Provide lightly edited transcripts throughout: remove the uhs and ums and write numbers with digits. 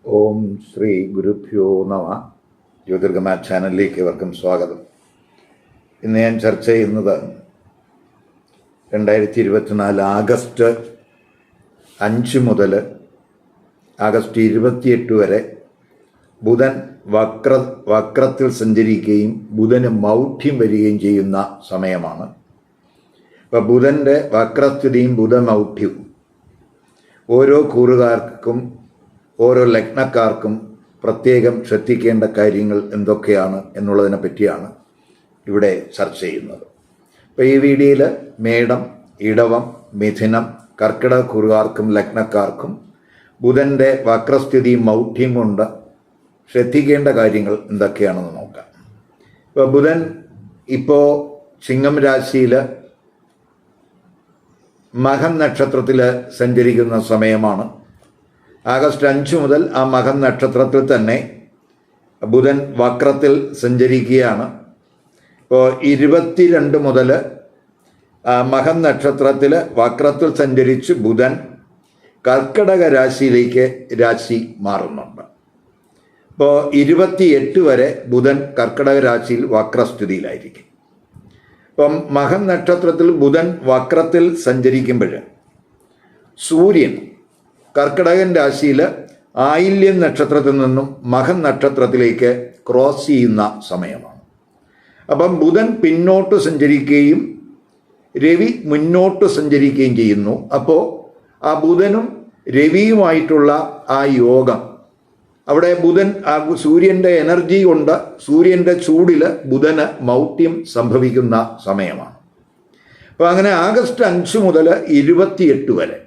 ഓം ശ്രീ ഗുരുഭ്യോ നമ. ജ്യോതിർഗമ ചാനലിലേക്ക് ഏവർക്കും സ്വാഗതം. ഇന്ന് ഞാൻ ചർച്ച ചെയ്യുന്നത് 2024 ആഗസ്റ്റ് 5 മുതൽ ആഗസ്റ്റ് 28 വരെ ബുധൻ വക്രത്തിൽ സഞ്ചരിക്കുകയും ബുധന് മൗഢ്യം വരികയും ചെയ്യുന്ന സമയമാണ്. അപ്പോൾ ബുധൻ്റെ വക്രസ്ഥിതിയും ബുധമൗഢ്യവും ഓരോ കൂറുകാർക്കും ഓരോ ലഗ്നക്കാർക്കും പ്രത്യേകം ശ്രദ്ധിക്കേണ്ട കാര്യങ്ങൾ എന്തൊക്കെയാണ് എന്നുള്ളതിനെ പറ്റിയാണ് ഇവിടെ ചർച്ച ചെയ്യുന്നത്. അപ്പോൾ ഈ വീഡിയോയിൽ മേടം, ഇടവം, മിഥുനം, കർക്കിടക കൂറുകാർക്കും ലഗ്നക്കാർക്കും ബുധൻ്റെ വക്രസ്ഥിതിയും മൗഢ്യം കൊണ്ട് ശ്രദ്ധിക്കേണ്ട കാര്യങ്ങൾ എന്തൊക്കെയാണെന്ന് നോക്കാം. ഇപ്പോൾ ബുധൻ ഇപ്പോൾ ചിങ്ങം രാശിയിൽ മകം നക്ഷത്രത്തിൽ സഞ്ചരിക്കുന്ന സമയമാണ്. ആഗസ്റ്റ് 5 മുതൽ ആ മകം നക്ഷത്രത്തിൽ തന്നെ ബുധൻ വക്രത്തിൽ സഞ്ചരിക്കുകയാണ്. ഇപ്പോൾ 22 മുതൽ മകം നക്ഷത്രത്തിൽ വക്രത്തിൽ സഞ്ചരിച്ച് ബുധൻ കർക്കിടക രാശിയിലേക്ക് രാശി മാറുന്നുണ്ട്. ഇപ്പോൾ 28 വരെ ബുധൻ കർക്കിടക രാശിയിൽ വക്രസ്ഥിതിയിലായിരിക്കും. ഇപ്പം മകം നക്ഷത്രത്തിൽ ബുധൻ വക്രത്തിൽ സഞ്ചരിക്കുമ്പോൾ സൂര്യൻ കർക്കിടകൻ രാശിയിൽ ആയില്യം നക്ഷത്രത്തിൽ നിന്നും മകം നക്ഷത്രത്തിലേക്ക് ക്രോസ് ചെയ്യുന്ന സമയമാണ്. അപ്പം ബുധൻ പിന്നോട്ട് സഞ്ചരിക്കുകയും രവി മുന്നോട്ട് സഞ്ചരിക്കുകയും ചെയ്യുന്നു. അപ്പോൾ ആ ബുധനും രവിയുമായിട്ടുള്ള ആ യോഗം, അവിടെ ബുധൻ ആ സൂര്യൻ്റെ എനർജി കൊണ്ട് സൂര്യൻ്റെ ചൂടിൽ ബുധന് മൗഢ്യം സംഭവിക്കുന്ന സമയമാണ്. അപ്പോൾ അങ്ങനെ ആഗസ്റ്റ് 5 മുതൽ 28 വരെ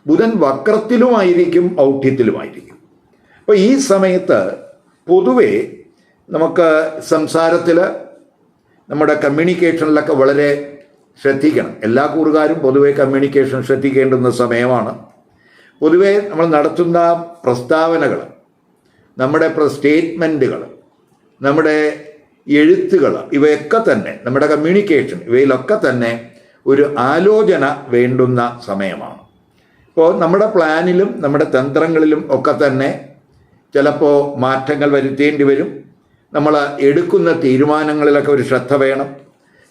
ബുധൻ വക്രത്തിലുമായിരിക്കും, ഔഢ്യത്തിലുമായിരിക്കും. അപ്പോൾ ഈ സമയത്ത് പൊതുവെ നമുക്ക് സംസാരത്തിൽ നമ്മുടെ കമ്മ്യൂണിക്കേഷനിലൊക്കെ വളരെ ശ്രദ്ധിക്കണം. എല്ലാ കൂറുകാരും പൊതുവെ കമ്മ്യൂണിക്കേഷൻ ശ്രദ്ധിക്കേണ്ടുന്ന സമയമാണ്. പൊതുവെ നമ്മൾ നടത്തുന്ന പ്രസ്താവനകൾ, നമ്മുടെ സ്റ്റേറ്റ്മെൻറ്റുകൾ, നമ്മുടെ എഴുത്തുകൾ, ഇവയൊക്കെ തന്നെ നമ്മുടെ കമ്മ്യൂണിക്കേഷൻ, ഇവയിലൊക്കെ തന്നെ ഒരു ആലോചന വേണ്ടുന്ന സമയമാണ്. ഇപ്പോൾ നമ്മുടെ പ്ലാനിലും നമ്മുടെ തന്ത്രങ്ങളിലും ഒക്കെ തന്നെ ചിലപ്പോൾ മാറ്റങ്ങൾ വരുത്തേണ്ടി വരും. നമ്മൾ എടുക്കുന്ന തീരുമാനങ്ങളിലൊക്കെ ഒരു ശ്രദ്ധ വേണം.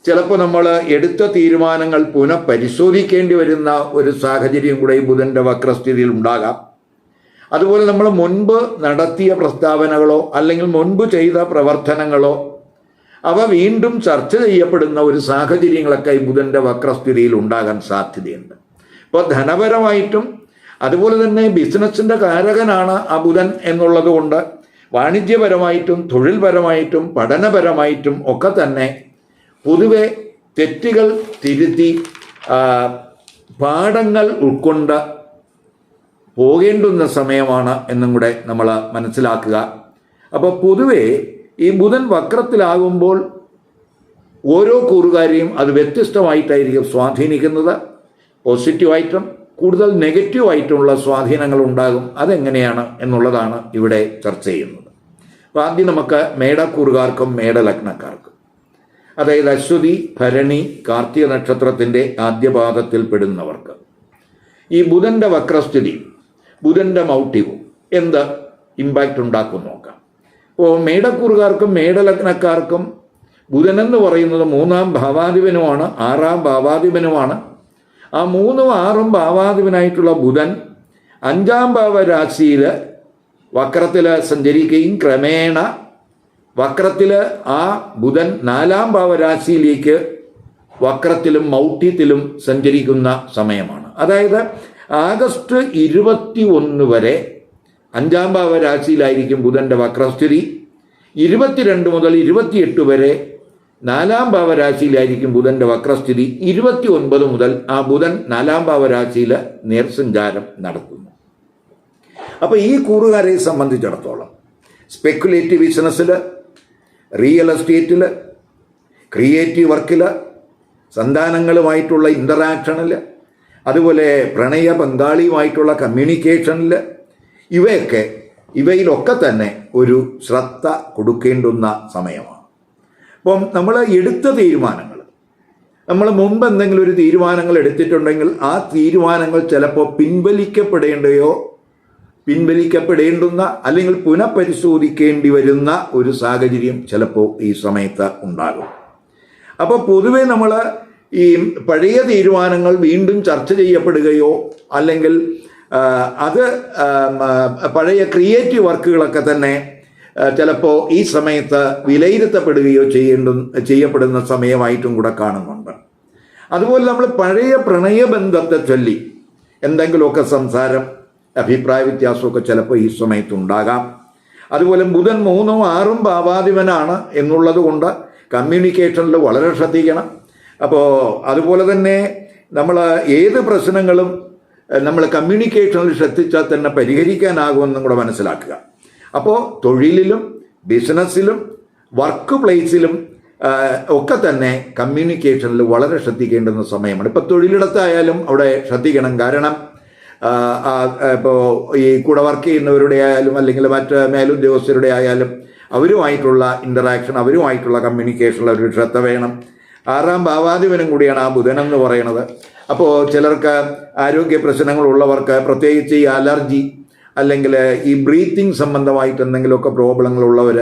ചിലപ്പോൾ നമ്മൾ എടുത്ത തീരുമാനങ്ങൾ പുനഃപരിശോധിക്കേണ്ടി വരുന്ന ഒരു സാഹചര്യം കൂടെ ഈ ബുധൻ്റെ വക്രസ്ഥിതിയിൽ ഉണ്ടാകാം. അതുപോലെ നമ്മൾ മുൻപ് നടത്തിയ പ്രസ്താവനകളോ അല്ലെങ്കിൽ മുൻപ് ചെയ്ത പ്രവർത്തനങ്ങളോ അവ വീണ്ടും ചർച്ച ചെയ്യപ്പെടുന്ന ഒരു സാഹചര്യങ്ങളൊക്കെ ഈ ബുധൻ്റെ വക്രസ്ഥിതിയിൽ ഉണ്ടാകാൻ സാധ്യതയുണ്ട്. ഇപ്പോൾ ധനപരമായിട്ടും അതുപോലെ തന്നെ ബിസിനസ്സിൻ്റെ കാരകനാണ് ആ ബുധൻ എന്നുള്ളത് കൊണ്ട് വാണിജ്യപരമായിട്ടും തൊഴിൽപരമായിട്ടും പഠനപരമായിട്ടും ഒക്കെ തന്നെ പൊതുവെ തെറ്റുകൾ തിരുത്തി പാഠങ്ങൾ ഉൾക്കൊണ്ട് പോകേണ്ടുന്ന സമയമാണ് എന്നും കൂടെ നമ്മൾ മനസ്സിലാക്കുക. അപ്പോൾ പൊതുവെ ഈ ബുധൻ വക്രത്തിലാകുമ്പോൾ ഓരോ കൂറുകാരെയും അത് വ്യത്യസ്തമായിട്ടായിരിക്കും സ്വാധീനിക്കുന്നത്. പോസിറ്റീവായിട്ടും കൂടുതൽ നെഗറ്റീവായിട്ടുള്ള സ്വാധീനങ്ങൾ ഉണ്ടാകും. അതെങ്ങനെയാണ് എന്നുള്ളതാണ് ഇവിടെ ചർച്ച ചെയ്യുന്നത്. അപ്പോൾ ആദ്യം നമുക്ക് മേടക്കൂറുകാർക്കും മേടലഗ്നക്കാർക്കും, അതായത് അശ്വതി, ഭരണി, കാർത്തിക നക്ഷത്രത്തിൻ്റെ ആദ്യപാദത്തിൽ പെടുന്നവർക്ക് ഈ ബുധൻ്റെ വക്രസ്ഥിതി, ബുധൻ്റെ മൗഢ്യവും എന്ത് ഇമ്പാക്റ്റ് ഉണ്ടാക്കും നോക്കാം. അപ്പോൾ മേടക്കൂറുകാർക്കും മേടലഗ്നക്കാർക്കും ബുധനെന്ന് പറയുന്നത് 3-ാം ഭാവാധിപനുമാണ്, 6-ാം ഭാവാധിപനുമാണ്. ആ 3ഉം 6ഉം ഭാവാധിപനായിട്ടുള്ള ബുധൻ 5-ാം ഭാവരാശിയിൽ വക്രത്തിൽ സഞ്ചരിക്കുകയും ക്രമേണ വക്രത്തിൽ ആ ബുധൻ 4-ാം ഭാവരാശിയിലേക്ക് വക്രത്തിലും മൗഢ്യത്തിലും സഞ്ചരിക്കുന്ന സമയമാണ്. അതായത് ആഗസ്റ്റ് 21 വരെ 5-ാം ഭാവരാശിയിലായിരിക്കും ബുധൻ്റെ വക്രസ്ഥിതി. 22 മുതൽ 28 വരെ 4-ാം ഭാവരാശിയിലായിരിക്കും ബുധൻ്റെ വക്രസ്ഥിതി. 29 മുതൽ ആ ബുധൻ 4-ാം ഭാവരാശിയിൽ നേർസഞ്ചാരം നടത്തുന്നു. അപ്പോൾ ഈ കൂറുകാരെ സംബന്ധിച്ചിടത്തോളം സ്പെക്കുലേറ്റീവ് ബിസിനസ്സിൽ, റിയൽ എസ്റ്റേറ്റിൽ, ക്രിയേറ്റീവ് വർക്കിൽ, സന്താനങ്ങളുമായിട്ടുള്ള ഇൻ്ററാക്ഷനിൽ, അതുപോലെ പ്രണയ പങ്കാളിയുമായിട്ടുള്ള കമ്മ്യൂണിക്കേഷനിൽ, ഇവയിലൊക്കെ തന്നെ ഒരു ശ്രദ്ധ കൊടുക്കേണ്ടുന്ന സമയമാണ്. അപ്പം നമ്മൾ എടുത്ത തീരുമാനങ്ങൾ, നമ്മൾ മുമ്പ് എന്തെങ്കിലും ഒരു തീരുമാനങ്ങൾ എടുത്തിട്ടുണ്ടെങ്കിൽ ആ തീരുമാനങ്ങൾ ചിലപ്പോൾ പിൻവലിക്കപ്പെടേണ്ടയോ പിൻവലിക്കപ്പെടേണ്ടുന്ന അല്ലെങ്കിൽ പുനഃപരിശോധിക്കേണ്ടി വരുന്ന ഒരു സാഹചര്യം ചിലപ്പോൾ ഈ സമയത്ത് ഉണ്ടാകും. അപ്പോൾ പൊതുവെ നമ്മൾ ഈ പഴയ തീരുമാനങ്ങൾ വീണ്ടും ചർച്ച ചെയ്യപ്പെടുകയോ അല്ലെങ്കിൽ അത് പഴയ ക്രിയേറ്റീവ് വർക്കുകളൊക്കെ തന്നെ ചിലപ്പോൾ ഈ സമയത്ത് വിലയിരുത്തപ്പെടുകയോ ചെയ്യപ്പെടുന്ന സമയമായിട്ടും കൂടെ കാണുന്നുണ്ട്. അതുപോലെ നമ്മൾ പഴയ പ്രണയബന്ധത്തെ ചൊല്ലി എന്തെങ്കിലുമൊക്കെ സംസാരം, അഭിപ്രായ വ്യത്യാസമൊക്കെ ചിലപ്പോൾ ഈ സമയത്തുണ്ടാകാം. അതുപോലെ ബുധൻ 3ഉം 6ഉം ഭാവാധിപനാണ് എന്നുള്ളത് കൊണ്ട് കമ്മ്യൂണിക്കേഷനിൽ വളരെ ശ്രദ്ധിക്കണം. അപ്പോൾ അതുപോലെ തന്നെ നമ്മൾ ഏത് പ്രശ്നങ്ങളും നമ്മൾ കമ്മ്യൂണിക്കേഷനിൽ ശ്രദ്ധിച്ചാൽ തന്നെ പരിഹരിക്കാനാകുമെന്നും കൂടെ മനസ്സിലാക്കുക. അപ്പോൾ തൊഴിലിലും ബിസിനസ്സിലും വർക്ക് പ്ലേസിലും ഒക്കെ തന്നെ കമ്മ്യൂണിക്കേഷനിൽ വളരെ ശ്രദ്ധിക്കേണ്ടുന്ന സമയമാണ്. ഇപ്പോൾ തൊഴിലിടത്തായാലും അവിടെ ശ്രദ്ധിക്കണം. കാരണം ഇപ്പോൾ ഈ കൂടെ വർക്ക് ചെയ്യുന്നവരുടെ ആയാലും അല്ലെങ്കിൽ മറ്റ് മേലുദ്യോഗസ്ഥരുടെ ആയാലും അവരുമായിട്ടുള്ള ഇൻ്ററാക്ഷൻ, അവരുമായിട്ടുള്ള കമ്മ്യൂണിക്കേഷനിൽ ഒരു ശ്രദ്ധ വേണം. 6ആം ഭാവാധിപനും കൂടിയാണ് ആ ബുധൻ എന്ന് പറയുന്നത്. അപ്പോൾ ചിലർക്ക് ആരോഗ്യ പ്രശ്നങ്ങളുള്ളവർക്ക്, പ്രത്യേകിച്ച് ഈ അലർജി അല്ലെങ്കിൽ ഈ ബ്രീത്തിങ് സംബന്ധമായിട്ട് എന്തെങ്കിലുമൊക്കെ പ്രോബ്ലങ്ങളുള്ളവർ,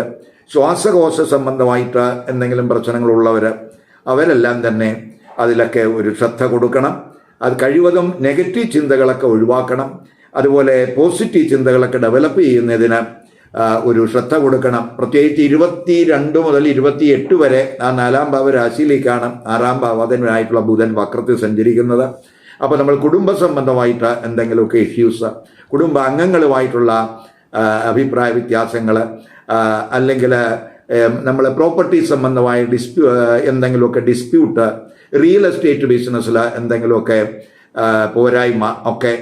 ശ്വാസകോശ സംബന്ധമായിട്ട് എന്തെങ്കിലും പ്രശ്നങ്ങളുള്ളവർ, അവരെല്ലാം തന്നെ അതിലൊക്കെ ഒരു ശ്രദ്ധ കൊടുക്കണം. അത് കഴിവതും നെഗറ്റീവ് ചിന്തകളൊക്കെ ഒഴിവാക്കണം. അതുപോലെ പോസിറ്റീവ് ചിന്തകളൊക്കെ ഡെവലപ്പ് ചെയ്യുന്നതിന് ഒരു ശ്രദ്ധ കൊടുക്കണം. പ്രത്യേകിച്ച് 22 മുതൽ 28 വരെ ആ 4ആം ഭാവ രാശിയിലേക്കാണ് 6ആം ഭാവാധിപനായിട്ടുള്ള ബുധൻ വക്രത്തിൽ സഞ്ചരിക്കുന്നത്. അപ്പോൾ നമ്മൾ കുടുംബ സംബന്ധമായിട്ട് എന്തെങ്കിലുമൊക്കെ ഇഷ്യൂസ്, കുടുംബ അംഗങ്ങളുമായിട്ടുള്ള അഭിപ്രായ വ്യത്യാസങ്ങൾ, അല്ലെങ്കിൽ നമ്മൾ പ്രോപ്പർട്ടി സംബന്ധമായ എന്തെങ്കിലുമൊക്കെ ഡിസ്പ്യൂട്ട്, റിയൽ എസ്റ്റേറ്റ് ബിസിനസ്സിൽ എന്തെങ്കിലുമൊക്കെ പോരായ്മ ഒക്കെ,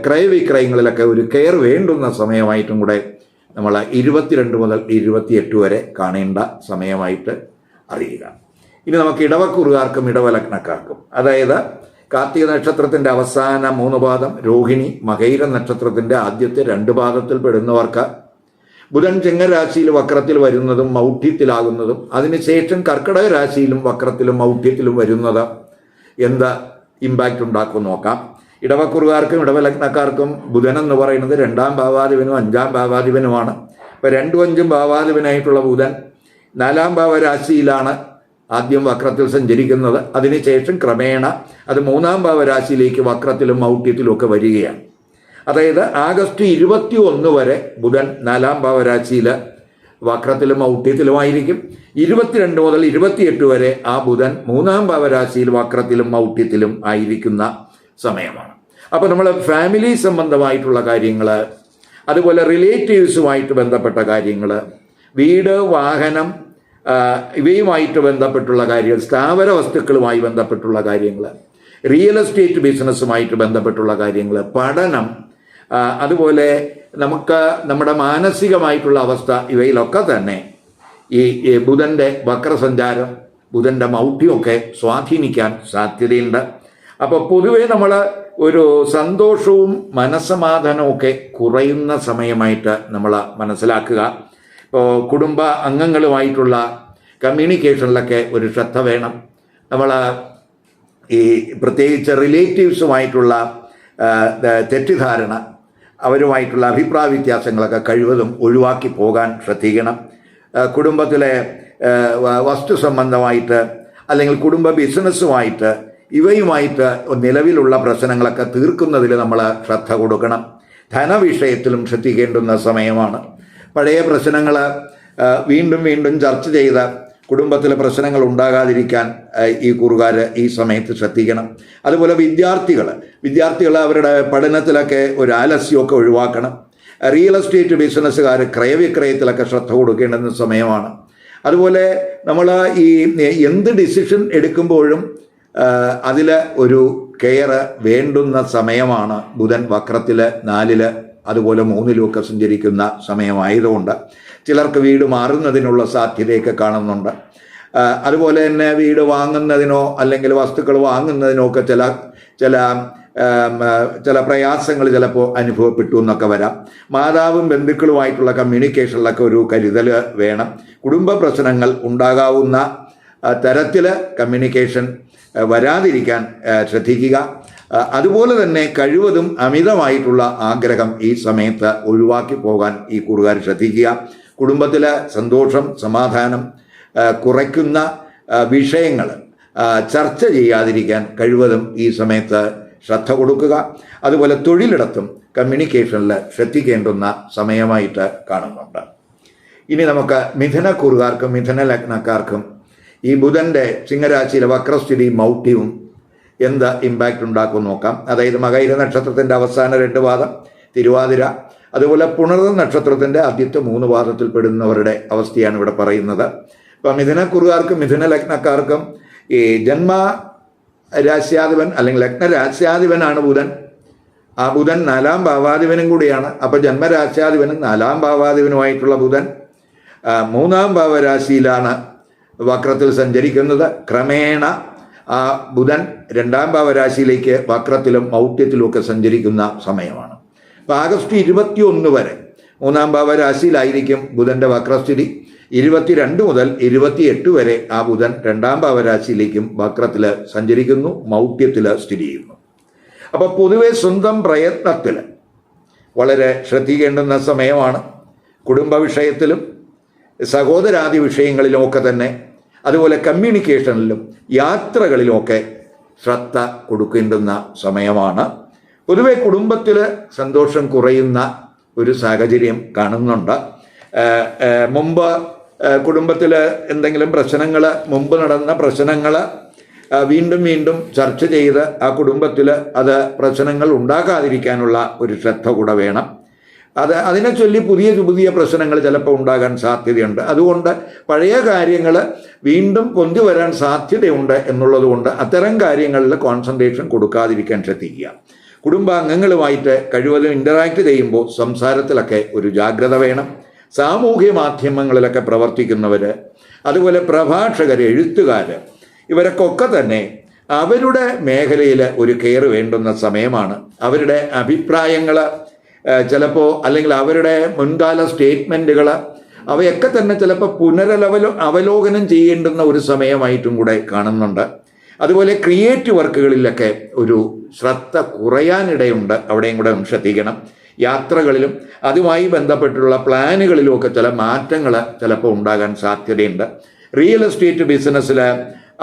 ക്രയവിക്രയങ്ങളിലൊക്കെ ഒരു കെയർ വേണ്ടുന്ന സമയമായിട്ടും കൂടെ നമ്മൾ 22 മുതൽ 28 വരെ കാണേണ്ട സമയമായിട്ട് അറിയുക. ഇനി നമുക്ക് ഇടവക്കുറുകാർക്കും ഇടവലഗ്നക്കാർക്കും, അതായത് കാർത്തിക നക്ഷത്രത്തിൻ്റെ അവസാന 3 പാദം, രോഹിണി മകൈര നക്ഷത്രത്തിൻ്റെ ആദ്യത്തെ 2 പാദത്തിൽ പെടുന്നവർക്ക് ബുധൻ ചിങ്ങരാശിയിൽ വക്രത്തിൽ വരുന്നതും മൗഢ്യത്തിലാകുന്നതും അതിനുശേഷം കർക്കിടക രാശിയിലും വക്രത്തിലും മൗഢ്യത്തിലും വരുന്നത് എന്ത് ഇമ്പാക്റ്റ് ഉണ്ടാക്കും നോക്കാം. ഇടവക്കുറുകാർക്കും ഇടവലഗ്നക്കാർക്കും ബുധൻ എന്ന് പറയുന്നത് 2ആം ഭാവാധിപനും 5ആം ഭാവാധിപനുമാണ്. ഇപ്പോൾ 2ഉം 5ഉം ഭാവാധിപനായിട്ടുള്ള ബുധൻ 4ആം ഭാവരാശിയിലാണ് ആദ്യം വക്രത്തിൽ സഞ്ചരിക്കുന്നത്. അതിനുശേഷം ക്രമേണ അത് 3ആം ഭാവരാശിയിലേക്ക് വക്രത്തിലും മൗഢ്യത്തിലും ഒക്കെ വരികയാണ്. അതായത് ആഗസ്റ്റ് 21 വരെ ബുധൻ 4ആം ഭാവരാശിയിൽ വക്രത്തിലും മൗഢ്യത്തിലുമായിരിക്കും. 22 മുതൽ 28 വരെ ആ ബുധൻ 3ആം ഭാവരാശിയിൽ വക്രത്തിലും മൗഢ്യത്തിലും ആയിരിക്കുന്ന സമയമാണ്. അപ്പോൾ നമ്മൾ ഫാമിലി സംബന്ധമായിട്ടുള്ള കാര്യങ്ങൾ, അതുപോലെ റിലേറ്റീവ്സുമായിട്ട് ബന്ധപ്പെട്ട കാര്യങ്ങൾ, വീട്, വാഹനം, ഇവയുമായിട്ട് ബന്ധപ്പെട്ടുള്ള കാര്യങ്ങൾ, സ്ഥാവര വസ്തുക്കളുമായി ബന്ധപ്പെട്ടുള്ള കാര്യങ്ങൾ, റിയൽ എസ്റ്റേറ്റ് ബിസിനസ്സുമായിട്ട് ബന്ധപ്പെട്ടുള്ള കാര്യങ്ങൾ, പഠനം, അതുപോലെ നമുക്ക് നമ്മുടെ മാനസികമായിട്ടുള്ള അവസ്ഥ, ഇവയിലൊക്കെ തന്നെ ഈ ബുധൻ്റെ വക്രസഞ്ചാരം, ബുധൻ്റെ മൗഢ്യമൊക്കെ സ്വാധീനിക്കാൻ സാധ്യതയുണ്ട്. അപ്പോൾ പൊതുവെ നമ്മൾ ഒരു സന്തോഷവും മനസ്സമാധാനവും ഒക്കെ കുറയുന്ന സമയമായിട്ട് നമ്മൾ മനസ്സിലാക്കുക. ഇപ്പോൾ കുടുംബ അംഗങ്ങളുമായിട്ടുള്ള കമ്മ്യൂണിക്കേഷനിലൊക്കെ ഒരു ശ്രദ്ധ വേണം. നമ്മൾ ഈ പ്രത്യേകിച്ച് റിലേറ്റീവ്സുമായിട്ടുള്ള തെറ്റിദ്ധാരണ, അവരുമായിട്ടുള്ള അഭിപ്രായ വ്യത്യാസങ്ങളൊക്കെ കഴിവതും ഒഴിവാക്കി പോകാൻ ശ്രദ്ധിക്കണം. കുടുംബത്തിലെ വസ്തു സംബന്ധമായിട്ട് അല്ലെങ്കിൽ കുടുംബ ബിസിനസ്സുമായിട്ട് ഇവയുമായിട്ട് നിലവിലുള്ള പ്രശ്നങ്ങളൊക്കെ തീർക്കുന്നതിൽ നമ്മൾ ശ്രദ്ധ കൊടുക്കണം. ധനവിഷയത്തിലും ശ്രദ്ധിക്കേണ്ടുന്ന സമയമാണ്. പഴയ പ്രശ്നങ്ങൾ വീണ്ടും വീണ്ടും ചർച്ച ചെയ്ത് കുടുംബത്തിലെ പ്രശ്നങ്ങൾ ഉണ്ടാകാതിരിക്കാൻ ഈ കുറുകാർ ഈ സമയത്ത് ശ്രദ്ധിക്കണം. അതുപോലെ വിദ്യാർത്ഥികൾ അവരുടെ പഠനത്തിലൊക്കെ ഒരു ആലസ്യമൊക്കെ ഒഴിവാക്കണം. റിയൽ എസ്റ്റേറ്റ് ബിസിനസ്സുകാർ ക്രയവിക്രയത്തിലൊക്കെ ശ്രദ്ധ കൊടുക്കേണ്ടുന്ന സമയമാണ്. അതുപോലെ നമ്മൾ ഈ എന്ത് ഡിസിഷൻ എടുക്കുമ്പോഴും അതിൽ ഒരു കെയർ വേണ്ടുന്ന സമയമാണ്. ബുധൻ വക്രത്തിൽ 4 അതുപോലെ 3 സഞ്ചരിക്കുന്ന സമയമായതുകൊണ്ട് ചിലർക്ക് വീട് മാറുന്നതിനുള്ള സാധ്യതയൊക്കെ കാണുന്നുണ്ട്. അതുപോലെ തന്നെ വീട് വാങ്ങുന്നതിനോ അല്ലെങ്കിൽ വസ്തുക്കൾ വാങ്ങുന്നതിനോ ഒക്കെ ചില പ്രയാസങ്ങൾ ചിലപ്പോൾ അനുഭവപ്പെട്ടു എന്നൊക്കെ വരാം. മാതാവും ബന്ധുക്കളുമായിട്ടുള്ള കമ്മ്യൂണിക്കേഷനിലൊക്കെ ഒരു കരുതൽ വേണം. കുടുംബ പ്രശ്നങ്ങൾ ഉണ്ടാകാവുന്ന തരത്തിൽ കമ്മ്യൂണിക്കേഷൻ വരാതിരിക്കാൻ ശ്രദ്ധിക്കുക. അതുപോലെ തന്നെ കഴിവതും അമിതമായിട്ടുള്ള ആഗ്രഹം ഈ സമയത്ത് ഒഴിവാക്കി പോകാൻ ഈ കൂറുകാർ ശ്രദ്ധിക്കുക. കുടുംബത്തിലെ സന്തോഷം, സമാധാനം കുറയ്ക്കുന്ന വിഷയങ്ങൾ ചർച്ച ചെയ്യാതിരിക്കാൻ കഴിവതും ഈ സമയത്ത് ശ്രദ്ധ കൊടുക്കുക. അതുപോലെ തൊഴിലിടത്തും കമ്മ്യൂണിക്കേഷനിൽ ശ്രദ്ധിക്കേണ്ടുന്ന സമയമായിട്ട് കാണുന്നുണ്ട്. ഇനി നമുക്ക് മിഥുനക്കൂറുകാർക്കും മിഥുന ലഗ്നക്കാർക്കും ഈ ബുധൻ്റെ ചിങ്ങരാശിയിലെ വക്രസ്ഥിതി മൗഢ്യവും എന്ത് ഇമ്പാക്റ്റ് ഉണ്ടാക്കും നോക്കാം. അതായത് മകയിര നക്ഷത്രത്തിൻ്റെ അവസാന 2 പാദം, തിരുവാതിര, അതുപോലെ പുണർന്ന നക്ഷത്രത്തിൻ്റെ ആദ്യത്തെ 3 പാദത്തിൽ പെടുന്നവരുടെ അവസ്ഥയാണ് ഇവിടെ പറയുന്നത്. ഇപ്പം മിഥുനക്കൂറുകാർക്കും മിഥുന ലഗ്നക്കാർക്കും ഈ ജന്മ രാശ്യാധിപൻ അല്ലെങ്കിൽ ലഗ്നരാശ്യാധിപനാണ് ബുധൻ. ആ ബുധൻ 4ാം ഭാവാധിപനും കൂടിയാണ്. അപ്പോൾ ജന്മരാശ്യാധിപനും 4ാം ഭാവാധിപനുമായിട്ടുള്ള ബുധൻ 3ാം ഭാവരാശിയിലാണ് വക്രത്തിൽ സഞ്ചരിക്കുന്നത്. ക്രമേണ ആ ബുധൻ 2ാം ഭാവരാശിയിലേക്ക് വക്രത്തിലും മൗഢ്യത്തിലുമൊക്കെ സഞ്ചരിക്കുന്ന സമയമാണ്. അപ്പോൾ ആഗസ്റ്റ് 21 വരെ 3ാം ഭാവരാശിയിലായിരിക്കും ബുധൻ്റെ വക്രസ്ഥിതി. 22 മുതൽ 28 വരെ ആ ബുധൻ 2ാം ഭാവരാശിയിലേക്കും വക്രത്തിൽ സഞ്ചരിക്കുന്നു, മൗഢ്യത്തിൽ സ്ഥിതി ചെയ്യുന്നു. അപ്പോൾ പൊതുവെ സ്വന്തം പ്രയത്നത്തിൽ വളരെ ശ്രദ്ധിക്കേണ്ടുന്ന സമയമാണ്. കുടുംബ വിഷയത്തിലും സഹോദരാദി വിഷയങ്ങളിലുമൊക്കെ തന്നെ, അതുപോലെ കമ്മ്യൂണിക്കേഷനിലും യാത്രകളിലുമൊക്കെ ശ്രദ്ധ കൊടുക്കേണ്ടുന്ന സമയമാണ്. പൊതുവെ കുടുംബത്തിൽ സന്തോഷം കുറയുന്ന ഒരു സാഹചര്യം കാണുന്നുണ്ട്. മുമ്പ് കുടുംബത്തിൽ എന്തെങ്കിലും പ്രശ്നങ്ങൾ, മുമ്പ് നടന്ന പ്രശ്നങ്ങൾ വീണ്ടും വീണ്ടും ചർച്ച ചെയ്ത് ആ കുടുംബത്തിൽ അത് പ്രശ്നങ്ങൾ ഉണ്ടാകാതിരിക്കാനുള്ള ഒരു ശ്രദ്ധ കൂടെ വേണം. അതിനെ ചൊല്ലി പുതിയ പുതിയ പ്രശ്നങ്ങൾ ചിലപ്പോൾ ഉണ്ടാകാൻ സാധ്യതയുണ്ട്. അതുകൊണ്ട് പഴയ കാര്യങ്ങൾ വീണ്ടും പൊന്തി വരാൻ സാധ്യതയുണ്ട് എന്നുള്ളത് കൊണ്ട് അത്തരം കാര്യങ്ങളിൽ കോൺസെൻട്രേഷൻ കൊടുക്കാതിരിക്കാൻ ശ്രദ്ധിക്കുക. കുടുംബാംഗങ്ങളുമായിട്ട് കഴിവതും ഇൻ്ററാക്ട് ചെയ്യുമ്പോൾ സംസാരത്തിലൊക്കെ ഒരു ജാഗ്രത വേണം. സാമൂഹ്യ മാധ്യമങ്ങളിലൊക്കെ പ്രവർത്തിക്കുന്നവർ, അതുപോലെ പ്രഭാഷകർ, എഴുത്തുകാർ, ഇവരൊക്കെ തന്നെ അവരുടെ മേഖലയിൽ ഒരു കെയർ വേണ്ടുന്ന സമയമാണ്. അവരുടെ അഭിപ്രായങ്ങൾ ചിലപ്പോൾ, അല്ലെങ്കിൽ അവരുടെ മുൻകാല സ്റ്റേറ്റ്മെൻറ്റുകൾ, അവയൊക്കെ തന്നെ ചിലപ്പോൾ അവലോകനം ചെയ്യേണ്ടുന്ന ഒരു സമയമായിട്ടും കൂടെ കാണുന്നുണ്ട്. അതുപോലെ ക്രിയേറ്റീവ് വർക്കുകളിലൊക്കെ ഒരു ശ്രദ്ധ കുറയാനിടയുണ്ട്. അവിടെയും കൂടെ ശ്രദ്ധിക്കണം. യാത്രകളിലും അതുമായി ബന്ധപ്പെട്ടുള്ള പ്ലാനുകളിലുമൊക്കെ ചില മാറ്റങ്ങൾ ചിലപ്പോൾ ഉണ്ടാകാൻ സാധ്യതയുണ്ട്. റിയൽ എസ്റ്റേറ്റ് ബിസിനസ്സിൽ,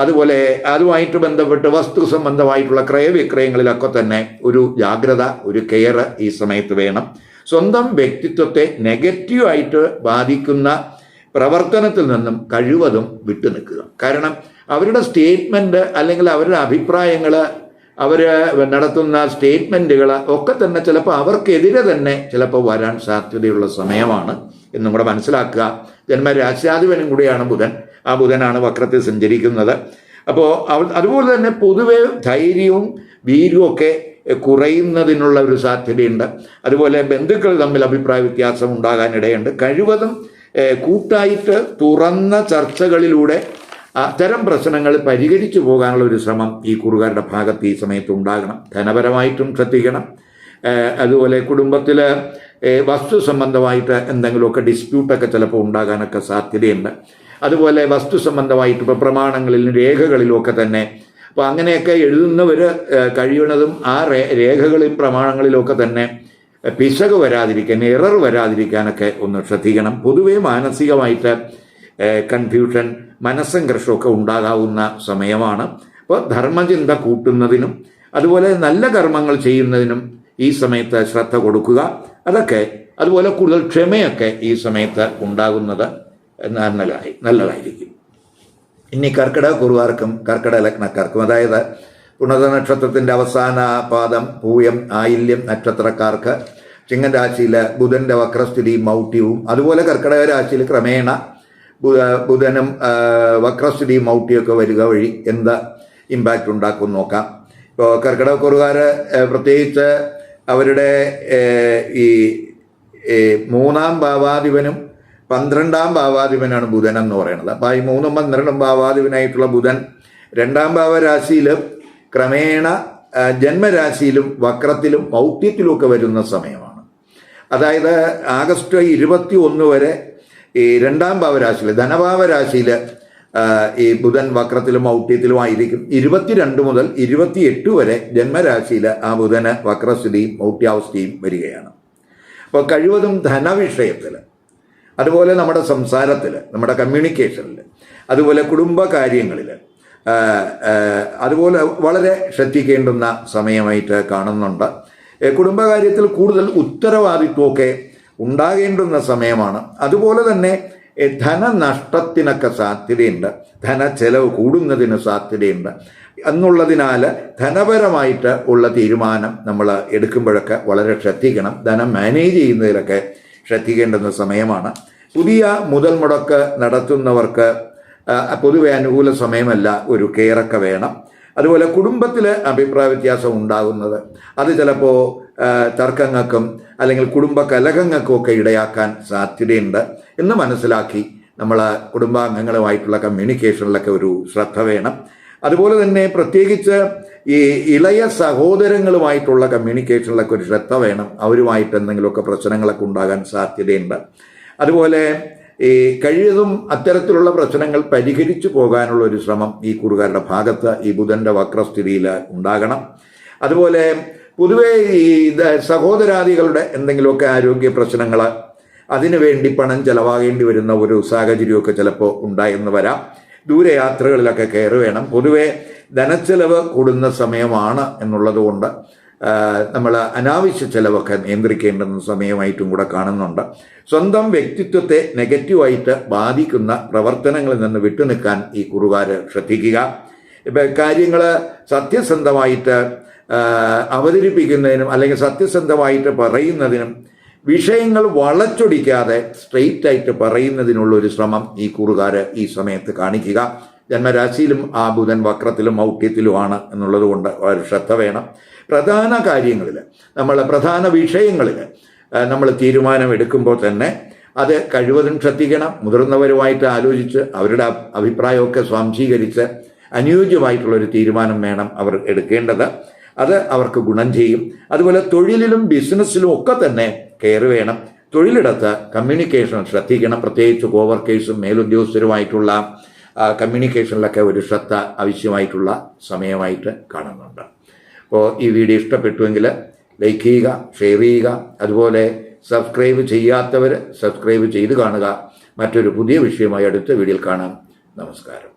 അതുപോലെ അതുമായിട്ട് ബന്ധപ്പെട്ട് വസ്തു സംബന്ധമായിട്ടുള്ള ക്രയവിക്രയങ്ങളിലൊക്കെ തന്നെ ഒരു ജാഗ്രത, ഒരു കെയർ ഈ സമയത്ത് വേണം. സ്വന്തം വ്യക്തിത്വത്തെ നെഗറ്റീവായിട്ട് ബാധിക്കുന്ന പ്രവർത്തനത്തിൽ നിന്നും കഴിവതും വിട്ടുനിൽക്കുക. കാരണം അവരുടെ സ്റ്റേറ്റ്മെൻറ്റ് അല്ലെങ്കിൽ അവരുടെ അഭിപ്രായങ്ങൾ, അവർ നടത്തുന്ന സ്റ്റേറ്റ്മെൻറ്റുകൾ ഒക്കെ തന്നെ ചിലപ്പോൾ അവർക്കെതിരെ തന്നെ ചിലപ്പോൾ വരാൻ സാധ്യതയുള്ള സമയമാണ് എന്നും കൂടെ മനസ്സിലാക്കുക. ജന്മരാശ്യാധിപനും കൂടിയാണ് ബുധൻ. ആ ബുധനാണ് വക്രത്തിൽ സഞ്ചരിക്കുന്നത്. അപ്പോൾ അതുപോലെ തന്നെ പൊതുവെ ധൈര്യവും വീര്യവും ഒക്കെ കുറയുന്നതിനുള്ള ഒരു സാധ്യതയുണ്ട്. അതുപോലെ ബന്ധുക്കൾ തമ്മിൽ അഭിപ്രായ വ്യത്യാസം ഉണ്ടാകാനിടയുണ്ട്. കഴിവതും കൂട്ടായിട്ട് തുറന്ന ചർച്ചകളിലൂടെ അത്തരം പ്രശ്നങ്ങൾ പരിഹരിച്ചു പോകാനുള്ള ഒരു ശ്രമം ഈ കൂറുകാരുടെ ഭാഗത്ത് ഈ സമയത്ത് ഉണ്ടാകണം. ധനപരമായിട്ടും ശ്രദ്ധിക്കണം. അതുപോലെ കുടുംബത്തിൽ വസ്തു സംബന്ധമായിട്ട് എന്തെങ്കിലുമൊക്കെ ഡിസ്പ്യൂട്ടൊക്കെ ചിലപ്പോൾ ഉണ്ടാകാനൊക്കെ സാധ്യതയുണ്ട്. അതുപോലെ വസ്തു സംബന്ധമായിട്ട് ഇപ്പോൾ പ്രമാണങ്ങളിലും രേഖകളിലുമൊക്കെ തന്നെ, അപ്പോൾ അങ്ങനെയൊക്കെ എഴുതുന്നവർ കഴിയുന്നതും ആ രേഖകളിലും പ്രമാണങ്ങളിലുമൊക്കെ തന്നെ പിശക് വരാതിരിക്കാൻ, എറർ വരാതിരിക്കാനൊക്കെ ഒന്ന് ശ്രദ്ധിക്കണം. പൊതുവേ മാനസികമായിട്ട് കൺഫ്യൂഷൻ, മനസ്സംഘർഷമൊക്കെ ഉണ്ടാകാവുന്ന സമയമാണ്. അപ്പോൾ ധർമ്മചിന്ത കൂട്ടുന്നതിനും അതുപോലെ നല്ല കർമ്മങ്ങൾ ചെയ്യുന്നതിനും ഈ സമയത്ത് ശ്രദ്ധ കൊടുക്കുക. അതൊക്കെ അതുപോലെ കൂടുതൽ ക്ഷമയൊക്കെ ഈ സമയത്ത് ഉണ്ടാകുന്നത് നല്ലതായിരിക്കും. ഇനി കർക്കിടക കുറുകാർക്കും കർക്കിടക ലഗ്നക്കാർക്കും, അതായത് പുണർന്ന നക്ഷത്രത്തിൻ്റെ അവസാന പാദം, പൂയം, ആയില്യം നക്ഷത്രക്കാർക്ക് ചിങ്ങൻ രാശിയിൽ ബുധൻ്റെ വക്രസ്ഥിതി മൗഢ്യവും, അതുപോലെ കർക്കിടക രാശിയിൽ ക്രമേണ ബുധനും വക്രസ്ഥിതി മൗഢ്യമൊക്കെ വരിക വഴി എന്ത് ഇമ്പാക്റ്റ് ഉണ്ടാക്കും നോക്കാം. ഇപ്പോൾ കർക്കിടക കുറുകാർ പ്രത്യേകിച്ച് അവരുടെ ഈ 3ാം ഭാവാധിപനും 12ാം ഭാവാധിപനാണ് ബുധൻ എന്ന് പറയുന്നത്. അപ്പോൾ ഈ 3ഉം 12ഉം ഭാവാധിപനായിട്ടുള്ള ബുധൻ 2ാം ഭാവരാശിയിലും ക്രമേണ ജന്മരാശിയിലും വക്രത്തിലും മൗഢ്യത്തിലുമൊക്കെ വരുന്ന സമയമാണ്. അതായത് ആഗസ്റ്റ് 21 വരെ ഈ 2ാം ഭാവരാശിയിൽ, ധനഭാവരാശിയിൽ ഈ ബുധൻ വക്രത്തിലും ഔട്ട്യത്തിലും ആയിരിക്കും. 22 മുതൽ 28 വരെ ജന്മരാശിയിൽ ആ ബുധന് വക്രസ്ഥിതിയും ഔട്ട്യാവസ്ഥയും വരികയാണ്. അപ്പോൾ കഴിവതും ധനവിഷയത്തിൽ, അതുപോലെ നമ്മുടെ സംസാരത്തിൽ, നമ്മുടെ കമ്മ്യൂണിക്കേഷനിൽ, അതുപോലെ കുടുംബകാര്യങ്ങളിൽ, അതുപോലെ വളരെ ശ്രദ്ധിക്കേണ്ടുന്ന സമയമായിട്ട് കാണുന്നുണ്ട്. കുടുംബകാര്യത്തിൽ കൂടുതൽ ഉത്തരവാദിത്വമൊക്കെ ഉണ്ടാകേണ്ടുന്ന സമയമാണ്. അതുപോലെ തന്നെ ധനനഷ്ടത്തിനൊക്കെ സാധ്യതയുണ്ട്, ധനച്ചെലവ് കൂടുന്നതിന് സാധ്യതയുണ്ട് എന്നുള്ളതിനാൽ ധനപരമായിട്ട് ഉള്ള തീരുമാനം നമ്മൾ എടുക്കുമ്പോഴൊക്കെ വളരെ ശ്രദ്ധിക്കണം. ധനം മാനേജ് ചെയ്യുന്നതിലൊക്കെ ശ്രദ്ധിക്കേണ്ടുന്ന സമയമാണ്. പുതിയ മുതൽ മുടക്ക് നടത്തുന്നവർക്ക് പൊതുവെ അനുകൂല സമയമല്ല, ഒരു കെയറൊക്കെ വേണം. അതുപോലെ കുടുംബത്തിൽ അഭിപ്രായ വ്യത്യാസം ഉണ്ടാകുന്നത് അത് ചിലപ്പോൾ തർക്കങ്ങൾക്കും അല്ലെങ്കിൽ കുടുംബ കലഹങ്ങൾക്കും ഒക്കെ ഇടയാക്കാൻ സാധ്യതയുണ്ട് എന്ന് മനസ്സിലാക്കി നമ്മൾ കുടുംബാംഗങ്ങളുമായിട്ടുള്ള കമ്മ്യൂണിക്കേഷനിലൊക്കെ ഒരു ശ്രദ്ധ വേണം. അതുപോലെ തന്നെ പ്രത്യേകിച്ച് ഈ ഇളയ സഹോദരങ്ങളുമായിട്ടുള്ള കമ്മ്യൂണിക്കേഷനിലൊക്കെ ഒരു ശ്രദ്ധ വേണം. അവരുമായിട്ട് എന്തെങ്കിലുമൊക്കെ പ്രശ്നങ്ങളൊക്കെ ഉണ്ടാകാൻ സാധ്യതയുണ്ട്. അതുപോലെ ഈ കഴിയതും അത്തരത്തിലുള്ള പ്രശ്നങ്ങൾ പരിഹരിച്ചു പോകാനുള്ള ഒരു ശ്രമം ഈ കുറുകാരുടെ ഭാഗത്ത് ഈ ബുധന്റെ വക്രസ്ഥിതിയിൽ ഉണ്ടാകണം. അതുപോലെ പൊതുവെ ഈ സഹോദരാദികളുടെ എന്തെങ്കിലുമൊക്കെ ആരോഗ്യ പ്രശ്നങ്ങൾ, അതിനുവേണ്ടി പണം ചെലവാകേണ്ടി വരുന്ന ഒരു സാഹചര്യമൊക്കെ ചിലപ്പോൾ ഉണ്ടായെന്ന് വരാം. ദൂരയാത്രകളിലൊക്കെ കയറി വേണം. പൊതുവെ ധനച്ചെലവ് കൂടുന്ന സമയമാണ് എന്നുള്ളത് കൊണ്ട് നമ്മൾ അനാവശ്യ ചെലവൊക്കെ നിയന്ത്രിക്കേണ്ടുന്ന സമയമായിട്ടും കൂടെ കാണുന്നുണ്ട്. സ്വന്തം വ്യക്തിത്വത്തെ നെഗറ്റീവായിട്ട് ബാധിക്കുന്ന പ്രവർത്തനങ്ങളിൽ നിന്ന് വിട്ടുനിൽക്കാൻ ഈ കുറുകാർ ശ്രദ്ധിക്കുക. ഇപ്പം കാര്യങ്ങൾ സത്യസന്ധമായിട്ട് അവതരിപ്പിക്കുന്നതിനും അല്ലെങ്കിൽ സത്യസന്ധമായിട്ട് പറയുന്നതിനും വിഷയങ്ങൾ വളച്ചൊടിക്കാതെ സ്ട്രെയിറ്റ് ആയിട്ട് പറയുന്നതിനുള്ള ഒരു ശ്രമം ഈ കുറുകാർ ഈ സമയത്ത് കാണിക്കുക. ജന്മരാശിയിലും ആ ബുധൻ വക്രത്തിലും ഔട്ട്യത്തിലുമാണ് എന്നുള്ളത് കൊണ്ട് വളരെ ശ്രദ്ധ വേണം. പ്രധാന കാര്യങ്ങളിൽ, പ്രധാന വിഷയങ്ങളിൽ നമ്മൾ തീരുമാനമെടുക്കുമ്പോൾ തന്നെ അത് കഴിവതും ശ്രദ്ധിക്കണം. മുതിർന്നവരുമായിട്ട് ആലോചിച്ച് അവരുടെ അഭിപ്രായമൊക്കെ സ്വാംശീകരിച്ച് അനുയോജ്യമായിട്ടുള്ളൊരു തീരുമാനം വേണം അവർ എടുക്കേണ്ടത്. അത് അവർക്ക് ഗുണം ചെയ്യും. അതുപോലെ തൊഴിലിലും ബിസിനസ്സിലും ഒക്കെ തന്നെ കെയർ വേണം. തൊഴിലിടത്ത് കമ്മ്യൂണിക്കേഷൻ ശ്രദ്ധിക്കണം. പ്രത്യേകിച്ച് കോവർക്കേഴ്സും മേലുദ്യോഗസ്ഥരുമായിട്ടുള്ള കമ്മ്യൂണിക്കേഷനിലൊക്കെ ഒരു ശ്രദ്ധ ആവശ്യമായിട്ടുള്ള സമയമായിട്ട് കാണുന്നുണ്ട്. അപ്പോൾ ഈ വീഡിയോ ഇഷ്ടപ്പെട്ടുവെങ്കിൽ ലൈക്ക് ചെയ്യുക, ഷെയർ ചെയ്യുക. അതുപോലെ സബ്സ്ക്രൈബ് ചെയ്യാത്തവർ സബ്സ്ക്രൈബ് ചെയ്ത് കാണുക. മറ്റൊരു പുതിയ വിഷയമായി അടുത്ത വീഡിയോയിൽ കാണാം. നമസ്കാരം.